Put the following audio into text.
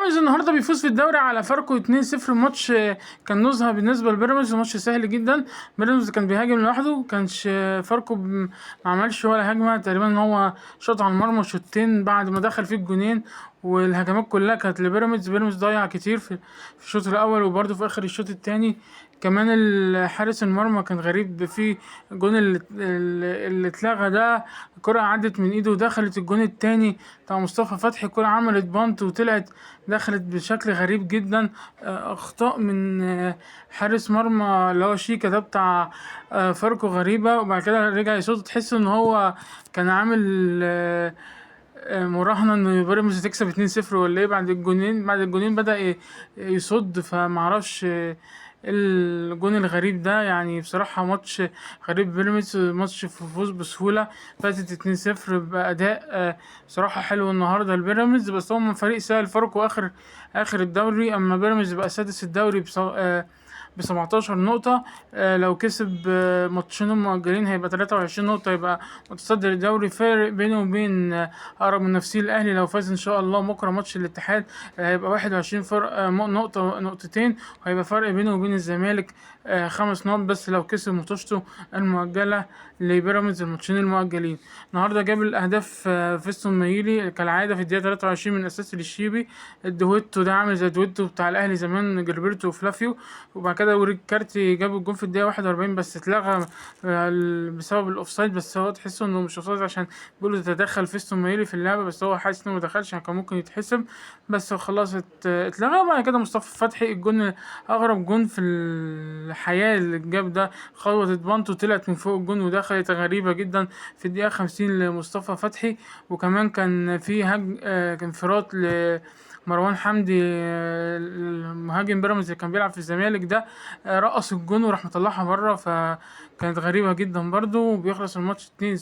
بيراميدز النهارده بيفوز في الدوري على فاركو 2-0. ماتش كان نزهه بالنسبه لبيراميدز، ماتش سهل جدا. بيراميدز كان بيهاجم لوحده، كانش فاركو ما عملش ولا هجمه تقريبا. هو شاط على المرمى شوطين بعد ما دخل فيه الجونين، والهجمات كلها كانت لبيراميدز. بيراميدز ضيع كتير في الشوط الاول وبرده في اخر الشوط التاني. كمان حارس المرمى كان غريب في الجون اللي اتلغى ده. الكرة عدت من ايده ودخلت الجون التاني بتاع مصطفى فتحي. الكرة عملت بانت وطلعت دخلت بشكل غريب جدا. اخطاء من حارس مرمى اللي هو شيكا ده بتاع فاركو غريبة. وبعد كده رجع يصوت، تحس ان هو كان عامل مراهنة ان بيراميدز تكسب 2-0 ولا ايه. بعد الجونين بدأ يصد. فمعرفش الجون الغريب ده. يعني بصراحة ماتش غريب. بيراميدز ماتش فوز بسهولة، فاتت 2-0 بأداء بصراحة حلو النهاردة البيراميدز. بس هو من فريق سهل فاركو آخر الدوري. أما بيراميدز بقى سادس الدوري ب17 نقطة. لو كسب ماتشين المؤجلين هيبقى 23 نقطة، يبقى متصدر الدوري. فارق بينه وبين أقرب منافسيه الأهلي. لو فاز إن شاء الله بكرة ماتش الاتحاد هيبقى 21 فرق، نقطتين. وهيبقى فرق بينه وبين الزمالك 5 نقط بس لو كسب ماتشته المؤجلة لبيراميدز. الماتشين المؤجلين النهارده جاب الأهداف فيستون مايلي كالعادة في الدقيقة 23 من أساسي للشيبي. الدويتو ده عامل زي الدويتو بتاع الأهلي زمان، جilberto وفلافيو. وبعد كده اوريك كارتي جاب الجون في الدقيقة 41 بس اتلغى بسبب الأوفسايد. بس هو تحسه إنه مش أوفسايد عشان بيقولوا تدخل فيستون مايلي في اللعبة، بس هو حاسس إنه مدخلش يعني كان ممكن يتحسب. بس خلاص اتلغى. وبعد كده مصطفى فتحي الجون أغرب جون في الحياة اللي جاب ده. خبطت بانتو طلعت من فوق الجون ودخلت غريبة جدا في الدقيقة 50 لمصطفى فتحي. وكمان كان في انفراد مروان حمدي المهاجم بيراميدز اللي كان بيلعب في الزمالك ده. رقص الجون وراح مطلعها بره، فكانت غريبة جدا برضو. وبيخلص الماتش 2